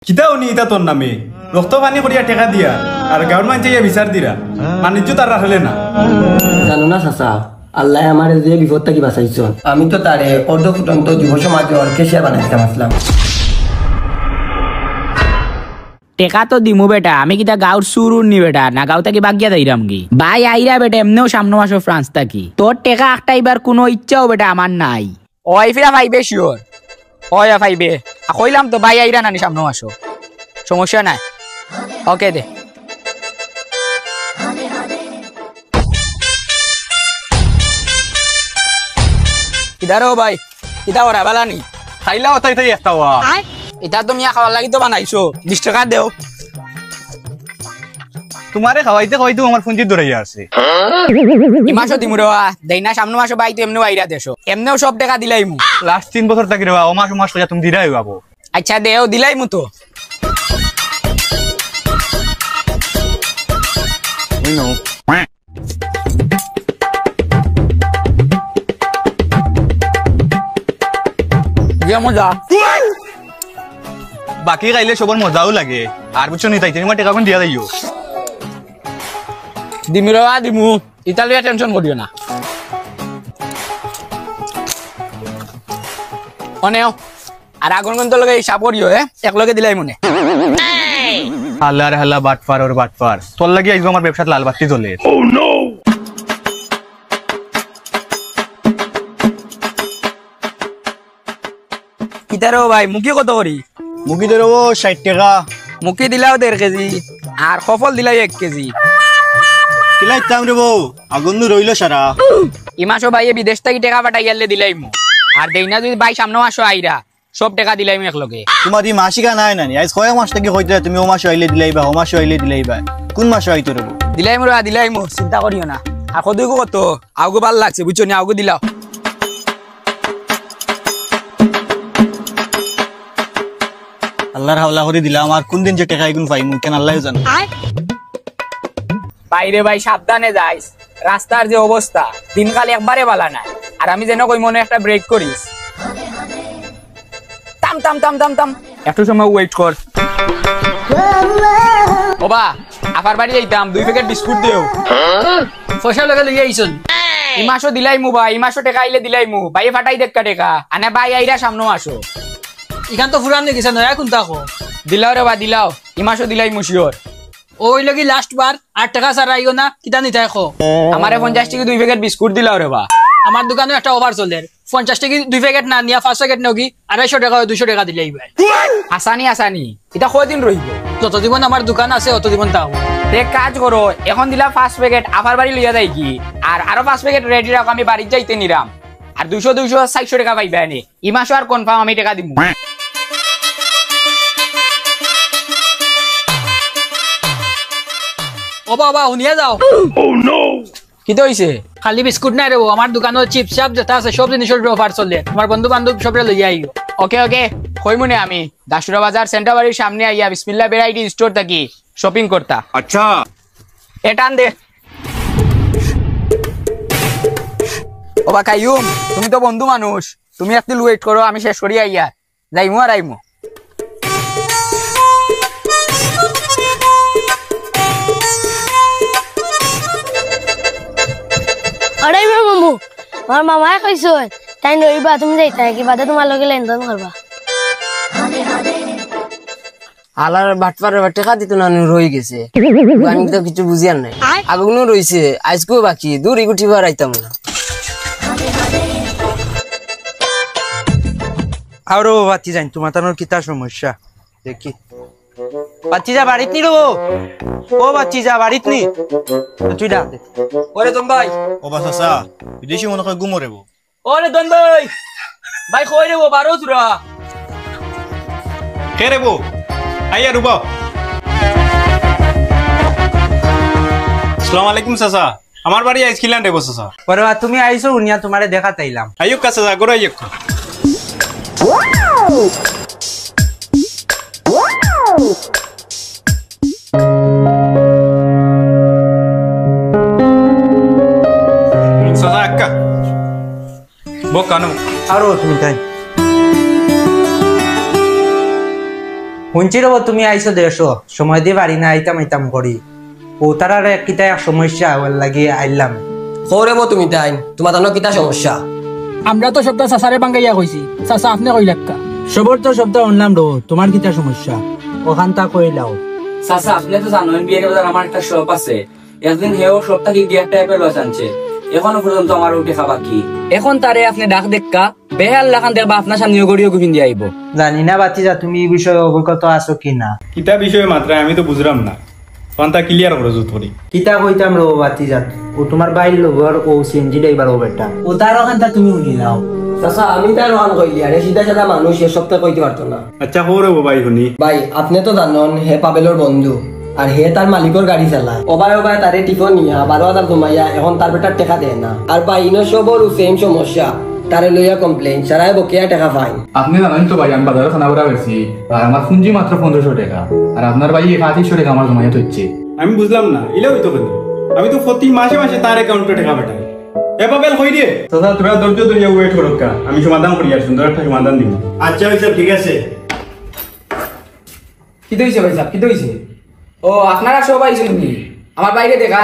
কিতা উনি ইতা তোর নামে রক্ত পানি করিয়া টেকা দিয়া আর গাঁর মানুষ বিচার দিরা বাণিজ্য তার রাখলে না জানো না চাচা আল্লাহ আমার যে বিপদ থেকে বাঁচাইছ আমি তো তারে অর্ধ ফুটন্ত যুব সমাজের কেশিয়া বানাইতাম আসলাম টেকা তো দিমু বেটা আমি কিতা গাঁর সুরুর নি বেটা না গাঁও থেকে বাগিয়া যাইরাম কি ভাই আইরা বেটা এমনিও সামনে মাসো ফ্রান্স থাকি তোর টেকা আটটাইবার কোনো ইচ্ছাও বেটা আমার নাই ওই ফিরা ভাইবে শিওর ওই ভাইবে কইলাম তো ভাই আইরা নানি সামনে মাসো সমস্যা নাই ওকে দে ইদারো ভাই ইতা ওরা বালানি খাইলা ওটাই তাই একটা এটা তো মিয়া খাওয়ার লাগি তো বানাইছো 20 টাকা দেও তোমারে খাওয়াইতে কইতো আমার ফোনটি দৌড়াইয়া আছে ইমাসো দিমুরবা দেইনা সামনে মাসো বাইতে এমনে আইরা দেশো এমনেও সব টাকা দিলাইমু লাস্ট 3 বছর থাকি রেবা ও মাস কইয়া তুমি দিরাই বাবু আচ্ছা দেও দিলাইমু তো নো যে মজা বাকি খাইলে সবার মজাও লাগে আর বুঝছো নি তাই তুমি টাকা কোন দিয়া যাইও দিমুরবা দিমু ইতালিয়া টেনশন করিও না অনেও আর আগুন কোন তো লগে হিসাব করিও এক লগে দিলাই মনে আল্লাহ রে আল্লাহ বাটপার ওর বাটপার তোর লাগি আইজো আমার ব্যবসাত লাল বাতি জ্বলে ও নো কিতারো ভাই মুখি কত করি মুখি দেব 60 টাকা মুখি দিলাও 1.5 কেজি আর সফল দিলাই 1 কেজি কিলাই দাম রে বউ আগুন রইলো সারা ইমাসো ভাই বিদেশ থেকে টাকা পাঠাইয়ালে দিলাইমু আর দেইনা যদি ভাই সামনে মাসো আইরা সব টাকা দিলাইমু এক লগে তোমার এই মাসিকা নাই নানি আজ কয় মাস থেকে কইতে তুমি ও মাস আইলে দিলাইবা ও মাস আইলে দিলাইবা কোন মাস আইতো রে দিলাইমু চিন্তা করিও না আর কদুই কত আউগো ভাল লাগছে বুঝছো নি আউগো দিলাও আল্লাহর হাওলা করে দিলাম আর কোন দিন যে টাকা আইগুন পাইমু কেন আল্লাহই জানে বাইরে ভাই সাবধানে যাইস রাস্তার যে অবস্থা দিনকাল একবারে বালা নাই আর আমি যেন কই মনে একটা ব্রেক করিস তাম তাম তাম তাম তাম একটু সময় ওয়েট কর ওবা আফার বাড়ি যাইতাম 2 প্যাকেট বিস্কুট দিও পয়সা লাগা লই আইছন ইমাসো দিলাইমু ভাই ইমাসো টাকা আইলে দিলাইমু ভাই ফাটাই দেখ টাকা আনে ভাই আইরা সামনে আসো ইখান তো ফুরান গেছে নয়া কোন তাকো দিলাও রে বা দিলাও ইমাসো দিলাইমু শিওর ওই লাগি লাস্ট বার 8 টাকা ছাড়া আইও না কিতা নিতে দেখো আমারে 50 টাকা 2 প্যাকেট বিস্কুট দিলাও রে বা আমার দোকানে একটা ওভার চলে 50 টাকা 2 প্যাকেট না নিয়া 5 প্যাকেট নগি 250 টাকা 200 টাকা দিলেই ভাই আসানি আসানি এটা কয়দিন রইব যত জীবন আমার দোকান আছে অত জীবন তাও এক কাজ করো এখন দিলা 5 প্যাকেট আফার বাড়ি লইয়া যাই কি আর আরো 5 প্যাকেট রেডি রাখো আমি বাড়ি যাইতে নিরাম আর 200 400 টাকা পাইবা নে ইমাসো আর কনফার্ম আমি টাকা দিমু ও বাবা উনিয়া যাও ও নো কি তো হইছে খালি বিস্কুট নাই রে আমার দোকানে চিপস চাপ যেটা আছে সব জিনিসের অফার চলে তোমার বন্ধু বান্ধব সবরে লইয়া আইও ওকে ওকে কইমুনে আমি দাসুরা বাজার সেন্টার বাড়ির সামনে আইয়া বিসমিল্লাহ ভ্যারাইটি স্টোর থাকি শপিং করতা আচ্ছা এটান দে ও বা কাইয়ুম তুমি তো বন্ধু মানুষ তুমি একটু ওয়েট করো আমি শেষ করি আইয়া যাইমু আর আইমু আরে মামু আমার মামাই কইছো তাই নইবা তুমি যাইতা কি বাদে তোমার লগে লেনদেন করবা আলার বাটপারে টাকা দিত না রই গেছে আমি তো কিছু বুঝিয়ার নাই আগুনও রইছে আজকেও বাকি দূর ইগুটি বাড়াইতাম না আরো বাতি যাই তোমার তানোর কিতা সমস্যা দেখি বাচ্চি যা বাড়িত নি ও বাচ্চি যা বাড়িত নি তুই ডাক দে ওরে দন ভাই ও বাস আসা বিদেশি মনে কয় গুমরে বউ ওরে দন ভাই ভাই কই রে ও বারো তুরা কে রে বউ আইয়া রুবা আসসালামু আলাইকুম চাচা আমার বাড়ি আইছিলেন রে চাচা পরে তুমি আইছো উনিয়া তোমারে দেখা তাইলাম আইয়ুক কা চাচা গড় আইয়ুক চাচা আক্কা বকানো আরো তুমি তাই শুনছি রব তুমি আইসো দেড়শো সময় দিয়ে পারি না আইতাম আইতাম করি ও তার কিতা এক সমস্যা ওর লাগে আইলাম খবরেব তুমি তাই তোমার তো কিতা সমস্যা আমরা তো সপ্তাহ চাচারে বাঙ্গাইয়া কইছি চাচা আপনি কইলাক্কা সবর তো শব্দ অনলাম রো তোমার কিতা সমস্যা ওখান তা কইলাও চাচা আপনি তো জানেন বিয়ের বাজার আমার একটা শপ আছে একদিন হেও সপ্তাহে গিয়ে টাইপের লস আনছে এখনো পর্যন্ত আমার উঠে খাবা কি এখন তারে আপনি ডাক দেখা বেহাল লাখান দেখবা আপনার সামনে গড়িও গুপিন দিয়ে আইব জানি না বাতিজা তুমি এই বিষয়ে অবগত আছো কিনা কিতা বিষয়ে মাত্রা আমি তো বুঝলাম না কোনটা ক্লিয়ার করে জুত করি কিতা কইতাম রো বাতিজা ও তোমার বাইর লগর ও সিএনজি ড্রাইভার ও বেটা ও তার ওখান তা তুমি শুনিলাও চাচা আমি তাই রহান কইলি আরে সিধা সাদা মানুষ এ সপ্তাহ কইতে পারতো না আচ্ছা হোরে ভাই শুনি ভাই আপনি তো জানেন হে পাবেলর বন্ধু আর হে তার মালিকর গাড়ি চালায় ওবারে তারে টিফন নিয়া 12,000 জমাইয়া এখন তার বেটার টাকা দেয় না আর ভাই ইনো সবর সেম সমস্যা তারে লইয়া কমপ্লেইন সারাই বকেয়া টাকা ফাইন আপনি জানেন তো ভাই আমি বাজারে খানা বড়া বেশি আর আমার পুঁজি মাত্র 1500 টাকা আর আপনার ভাই 3100 টাকা আমার জমাইয়া হচ্ছে আমি বুঝলাম না ইলে হইতো কেন আমি তো প্রতি মাসে মাসে তার অ্যাকাউন্টে টাকা পাঠাই এ পাবেল কই রে দাদা তোরা ধৈর্য ধরে ওয়েট করো কা আমি সমাধান করি আর সুন্দর একটা সমাধান দিব আচ্ছা ভাই স্যার ঠিক আছে কি দইছে ভাই সাহেব কি দইছে ও আপনারা সবাই শুননি আমার বাইরে দেখা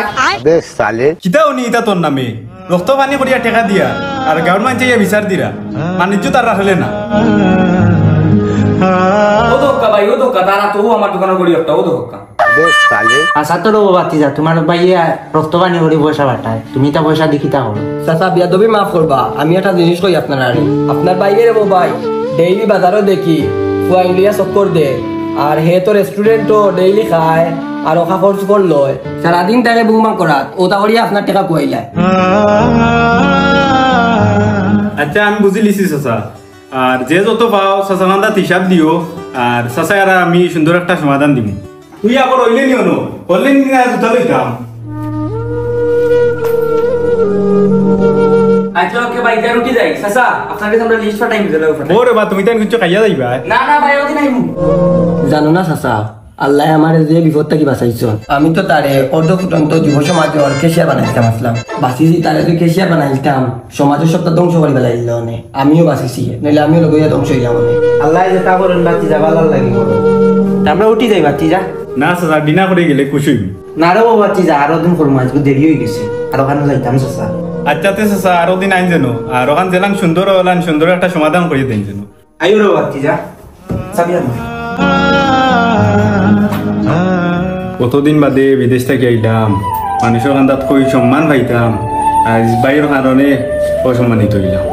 কিতা উনি ইতা তোর নামে রক্ত পানি করিয়া টাকা দিয়া আর গাঁর মানুষ বিচার দিরা বাণিজ্য তার রাখলে না ও দোক্কা ভাই ও দোক্কা তারা তো আমার দোকানে গড়ি একটা ও দোক্কা আশা তো রব বাতিজা তোমার ভাইয়া রক্তবাণী করে পয়সা পাঠায় তুমি তা পয়সা দেখিতা করো চাচা বিয়াদবি মাফ করবা আমি একটা জিনিস কই আপনার আপনার বাইরে রে ভাই ডেইলি বাজারও দেখি ফুয়া ইন্ডিয়া চক্কর দে আর হে তো রেস্টুরেন্টও ডেইলি খায় আর ওখা খরচ করে লয় সারাদিন তাকে বুকমাং করাত ও তা করিয়া আপনার টাকা কুয়াইলায় আচ্ছা আমি বুঝি লিছি চাচা আর যে যত পাও চাচা কান্দা হিসাব দিও আর চাচা আর আমি সুন্দর একটা সমাধান দিব তুই আবার হইলে নিও নো হইলে নিয়ে জুতা লইতাম আচ্ছা ওকে ভাই গাড়ি উঠি যাই চাচা আপনার কাছে আমরা লিস্ট পাঠাই দিলে ওরে বা তুমি তাই কিছু খাইয়া যাইবা না না ভাই ওদিন আইমু জানো না চাচা আল্লাহ আমার যে বিপদ থেকে বাঁচাইছ আমি তো তারে অর্ধ ফুটন্ত যুব সমাজের কেশিয়া বানাইতাম আসলাম বাঁচিছি তারে যদি কেশিয়া বানাইতাম সমাজের সবটা ধ্বংস করে ফেলাইল অনেক আমিও বাঁচিছি নইলে আমিও লগইয়া ধ্বংস হইলাম অনেক আল্লাহ যেটা করেন বাতিজা ভালো লাগে আমরা উঠি যাই বাতিজা না চাচা বিনা করে গেলে খুশি না রে বাতিজা আরো দিন করবো আজকে দেরি হয়ে গেছে আর ওখানে যাইতাম চাচা আচ্ছা তে চাচা আরো দিন আইন যেন আর ওখান জেলাং সুন্দর হলান সুন্দর একটা সমাধান করে দেন যেন আইও রে বাতিজা চাবি আনো কতদিন বাদে বিদেশ থেকে আইলাম মানুষের কান্দাত কই সম্মান পাইতাম আজ বাইরের কারণে অসম্মানিত হইলাম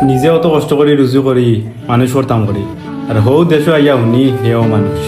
নিজে অত কষ্ট করি রুজু করি মানুষ করতাম করি আর হৌ দেশ আইয়া শুনি হেও মানুষ